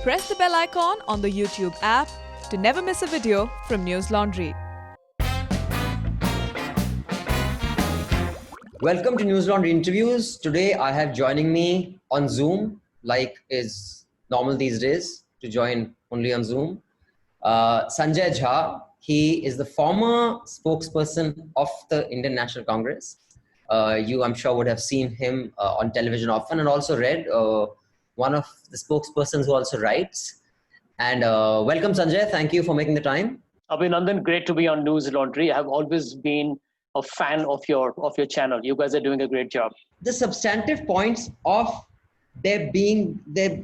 Press the bell icon on the YouTube app to never miss a video from News Laundry. Welcome to News Laundry Interviews. Today I have joining me on Zoom, like is normal these days, to join only on Zoom. Sanjay Jha. He is the former spokesperson of the Indian National Congress. You, I'm sure, would have seen him on television often and also read. One of the spokespersons who also writes. And welcome, Sanjay. Thank you for making the time. Abhinandan, great to be on News Laundry. I have always been a fan of your channel. You guys are doing a great job. The substantive points of they're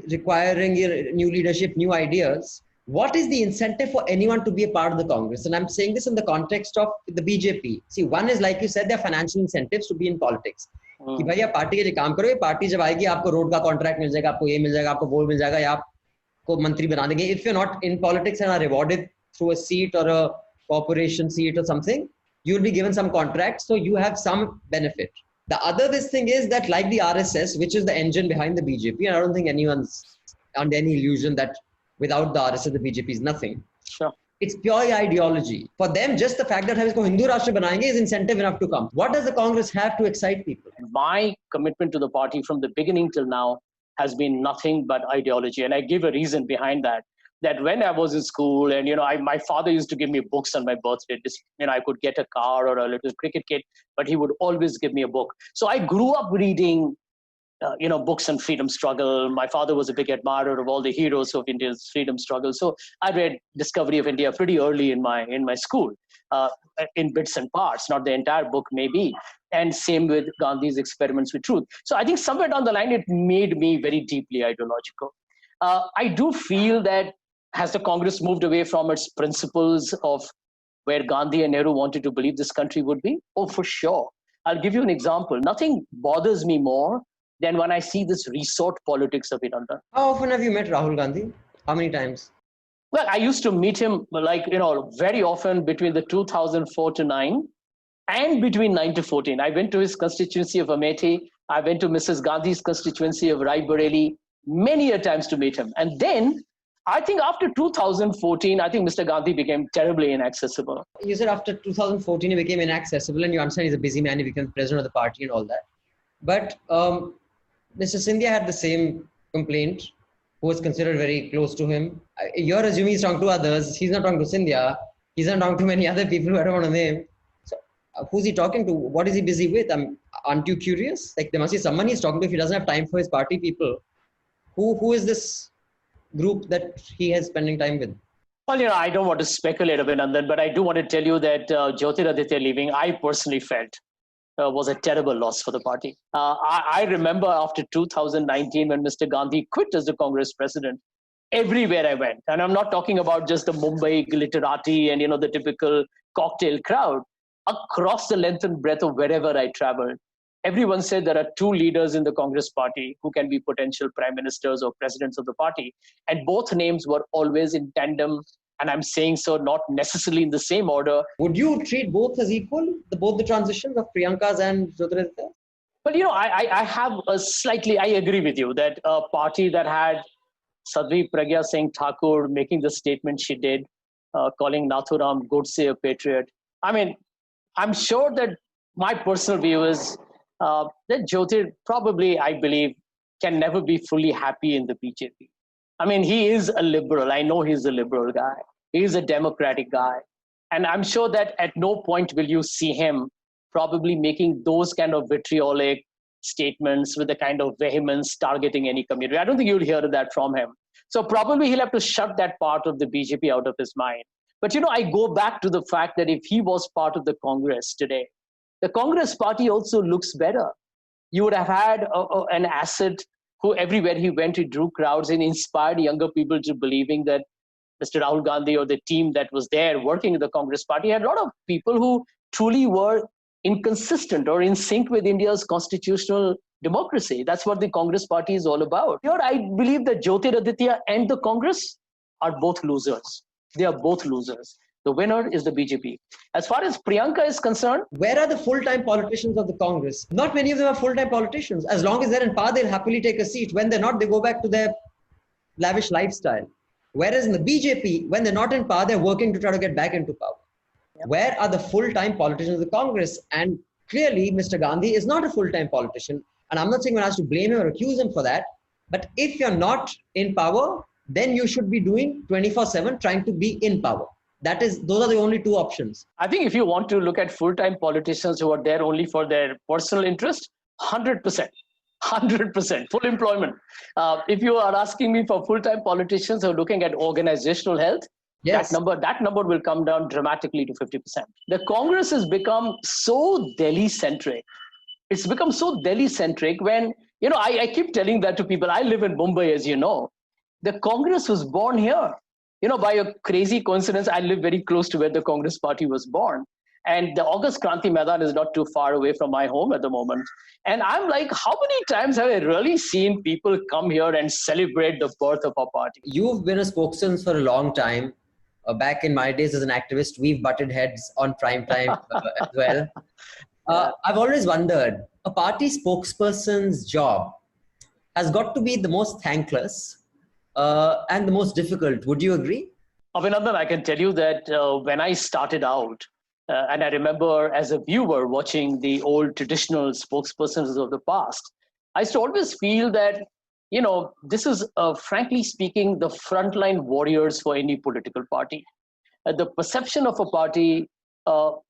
requiring new leadership, new ideas. What is the incentive for anyone to be a part of the Congress? And I'm saying this in the context of the BJP. See, one is, like you said, there are financial incentives to be in politics. कि भाई आप party के लिए काम करो, ये party जब आएगी आपको रोड का कॉन्ट्रैक्ट मिल जाएगा, आपको ये मिल जाएगा, आपको वो मिल जाएगा, या आपको मंत्री बना देंगे. If you're not in politics and are rewarded through a seat or a corporation seat or something, you'll be given some contract, so you have some benefit. The other thing is that, like the RSS, which is the engine behind the BJP, and I don't think anyone's under any illusion that without the RSS, the BJP is nothing. Sure. It's pure ideology. For them, just the fact that isko Hindu Rashtra banayenge is incentive enough to come. What does the Congress have to excite people? My commitment to the party from the beginning till now has been nothing but ideology. And I give a reason behind that. That when I was in school and, my father used to give me books on my birthday. I could get a car or a little cricket kit, but he would always give me a book. So I grew up reading books on freedom struggle. My father was a big admirer of all the heroes of India's freedom struggle. So I read Discovery of India pretty early in my school, in bits and parts, not the entire book maybe. And same with Gandhi's Experiments with Truth. So I think somewhere down the line, it made me very deeply ideological. I do feel that has the Congress moved away from its principles of where Gandhi and Nehru wanted to believe this country would be? Oh, for sure. I'll give you an example. Nothing bothers me more than when I see this resort politics of Abhinandan. How often have you met Rahul Gandhi? How many times? Well, I used to meet him very often between the 2004 to 9 and between 9 to 14. I went to his constituency of Amethi. I went to Mrs. Gandhi's constituency of Rai Bareli many a times to meet him. And then I think after 2014, I think Mr. Gandhi became terribly inaccessible. You said after 2014, he became inaccessible, and you understand he's a busy man, he became president of the party and all that. But Mr. Scindia had the same complaint, who was considered very close to him. You're assuming he's talking to others. He's not talking to Scindia. He's not talking to many other people who I don't want to name. So who's he talking to? What is he busy with? Aren't you curious? Like, there must be someone he's talking to if he doesn't have time for his party people. Who is this group that he is spending time with? Well, I don't want to speculate, Abhinandan, but I do want to tell you that Jyotiraditya leaving, I personally felt was a terrible loss for the party. I remember after 2019 when Mr. Gandhi quit as the Congress president, everywhere I went, and I'm not talking about just the Mumbai glitterati and, the typical cocktail crowd, across the length and breadth of wherever I traveled, everyone said there are two leaders in the Congress party who can be potential prime ministers or presidents of the party. And both names were always in tandem. And I'm saying so not necessarily in the same order. Would you treat both as equal, both the transitions of Priyanka's and Jyotiraditya? Well, I have I agree with you that a party that had Sadhvi Pragya Singh Thakur making the statement she did, calling Nathuram Godse a patriot. I mean, I'm sure that my personal view is that Jyotir probably, I believe, can never be fully happy in the BJP. I mean, he is a liberal. I know he's a liberal guy. He's a democratic guy. And I'm sure that at no point will you see him probably making those kind of vitriolic statements with the kind of vehemence targeting any community. I don't think you'll hear that from him. So probably he'll have to shut that part of the BJP out of his mind. But, I go back to the fact that if he was part of the Congress today, the Congress party also looks better. You would have had an asset who everywhere he went, he drew crowds and inspired younger people to believing that Mr. Rahul Gandhi or the team that was there working in the Congress party had a lot of people who truly were inconsistent or in sync with India's constitutional democracy. That's what the Congress party is all about. I believe that Jyotiraditya and the Congress are both losers. They are both losers. The winner is the BJP. As far as Priyanka is concerned, where are the full-time politicians of the Congress? Not many of them are full-time politicians. As long as they're in power, they'll happily take a seat. When they're not, they go back to their lavish lifestyle. Whereas in the BJP, when they're not in power, they're working to try to get back into power. Yep. Where are the full-time politicians of the Congress? And clearly, Mr. Gandhi is not a full-time politician. And I'm not saying one has to blame him or accuse him for that. But if you're not in power, then you should be doing 24/7 trying to be in power. Those are the only two options. I think if you want to look at full-time politicians who are there only for their personal interest, 100%. 100% full employment. If you are asking me for full-time politicians who are looking at organizational health, yes, that number will come down dramatically to 50%. The Congress has become so Delhi-centric. It's become so Delhi-centric when, I keep telling that to people. I live in Mumbai, as you know. The Congress was born here. By a crazy coincidence, I live very close to where the Congress party was born. And the August Kranti Maidan is not too far away from my home at the moment. And I'm like, how many times have I really seen people come here and celebrate the birth of our party? You've been a spokesman for a long time. Back in my days as an activist, we've butted heads on prime time as well. I've always wondered, a party spokesperson's job has got to be the most thankless and the most difficult. Would you agree? Abhinandan, I can tell you that when I started out, and I remember as a viewer watching the old traditional spokespersons of the past, I used to always feel that, this is, frankly speaking, the frontline warriors for any political party. The perception of a party,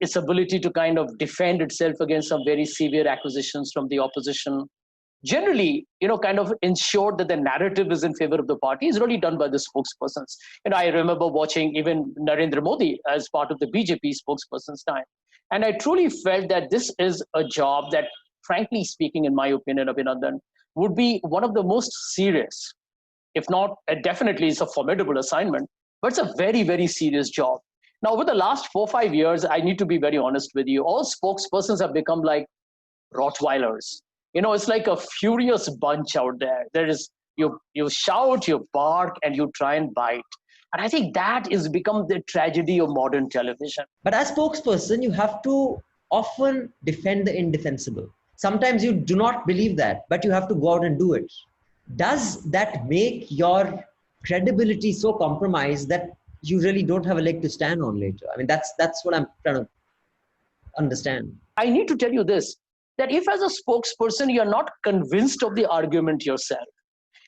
its ability to kind of defend itself against some very severe accusations from the opposition, generally, kind of ensure that the narrative is in favor of the party is really done by the spokespersons. I remember watching even Narendra Modi as part of the BJP spokesperson's time. And I truly felt that this is a job that, frankly speaking, in my opinion, Abhinandan, would be one of the most serious, if not, definitely it's a formidable assignment, but it's a very, very serious job. Now, over the last 4 or 5 years, I need to be very honest with you, all spokespersons have become like Rottweilers. It's like a furious bunch out there. There is, you shout, you bark, and you try and bite. And I think that has become the tragedy of modern television. But as spokesperson, you have to often defend the indefensible. Sometimes you do not believe that, but you have to go out and do it. Does that make your credibility so compromised that you really don't have a leg to stand on later? I mean, that's what I'm trying to understand. I need to tell you this, that if as a spokesperson, you're not convinced of the argument yourself,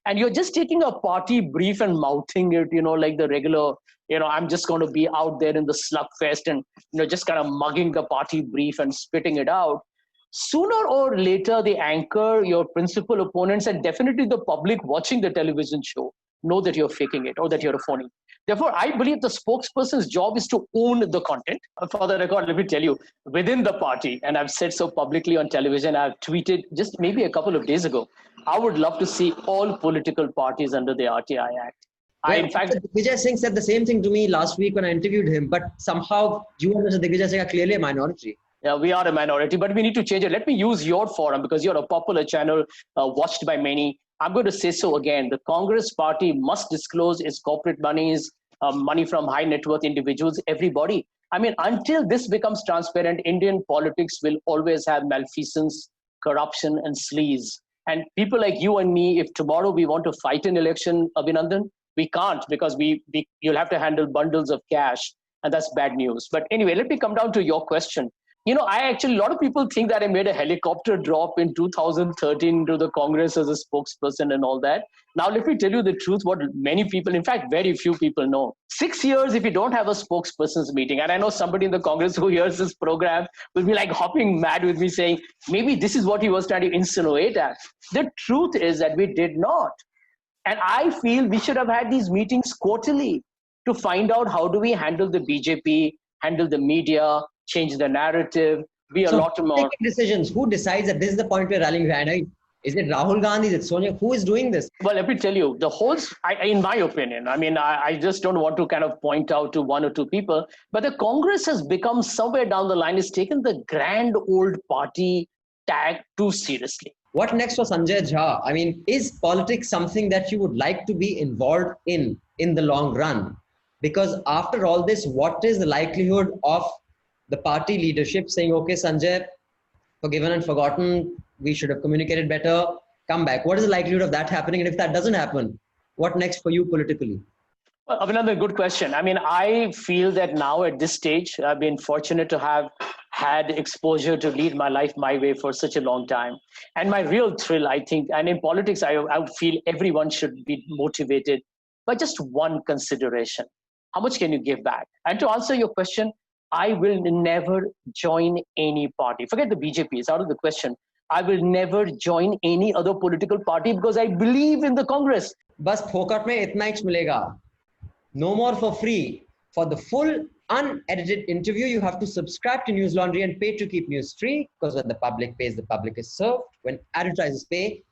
and you're just taking a party brief and mouthing it, like the regular, I'm just going to be out there in the slugfest and, just kind of mugging the party brief and spitting it out, sooner or later, the anchor, your principal opponents, and definitely the public watching the television show know that you're faking it or that you're a phony. Therefore, I believe the spokesperson's job is to own the content. For the record, let me tell you, within the party, and I've said so publicly on television, I've tweeted just maybe a couple of days ago, I would love to see all political parties under the RTI Act. In fact, Digvijay Singh said the same thing to me last week when I interviewed him, but somehow you and Mr. Digvijay Singh are clearly a minority. Yeah, we are a minority, but we need to change it. Let me use your forum because you're a popular channel watched by many. I'm going to say so again. The Congress party must disclose its corporate monies, money from high net worth individuals, everybody. I mean, until this becomes transparent, Indian politics will always have malfeasance, corruption, and sleaze. And people like you and me, if tomorrow we want to fight an election, Abhinandan, we can't because you'll have to handle bundles of cash, and that's bad news. But anyway, let me come down to your question. A lot of people think that I made a helicopter drop in 2013 to the Congress as a spokesperson and all that. Now, let me tell you the truth, what many people, in fact, very few people know. 6 years, if you don't have a spokesperson's meeting, and I know somebody in the Congress who hears this program will be like hopping mad with me saying, maybe this is what he was trying to insinuate at. The truth is that we did not. And I feel we should have had these meetings quarterly to find out how do we handle the BJP, handle the media, change the narrative, be a lot more. Taking decisions. Who decides that this is the point we're rallying behind? Is it Rahul Gandhi? Is it Sonia? Who is doing this? Well, let me tell you, in my opinion, I just don't want to kind of point out to one or two people, but the Congress has become somewhere down the line, has taken the grand old party tag too seriously. What next for Sanjay Jha? I mean, is politics something that you would like to be involved in the long run? Because after all this, what is the likelihood of the party leadership saying, okay, Sanjay, forgiven and forgotten, we should have communicated better, come back. What is the likelihood of that happening? And if that doesn't happen, What next for you politically? Well, Abhinandan, good question. I mean, I feel that now at this stage, I've been fortunate to have had exposure to lead my life my way for such a long time. And my real thrill, I think, and in politics, I feel everyone should be motivated by just one consideration. How much can you give back? And to answer your question, I will never join any party. Forget the BJP, it's out of the question. I will never join any other political party because I believe in the Congress. बस फोकट में इतना ही मिलेगा. No more for free. For the full unedited interview, you have to subscribe to News Laundry and pay to keep news free, because when the public pays, the public is served. When advertisers pay,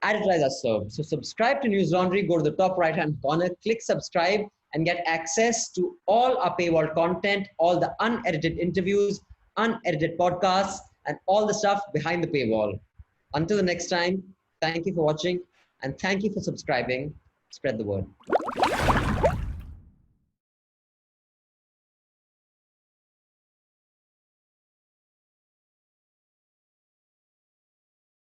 advertisers are served. So subscribe to News Laundry, go to the top right-hand corner, click subscribe and get access to all our paywall content, all the unedited interviews, unedited podcasts, and all the stuff behind the paywall. Until the next time, thank you for watching and thank you for subscribing. Spread the word.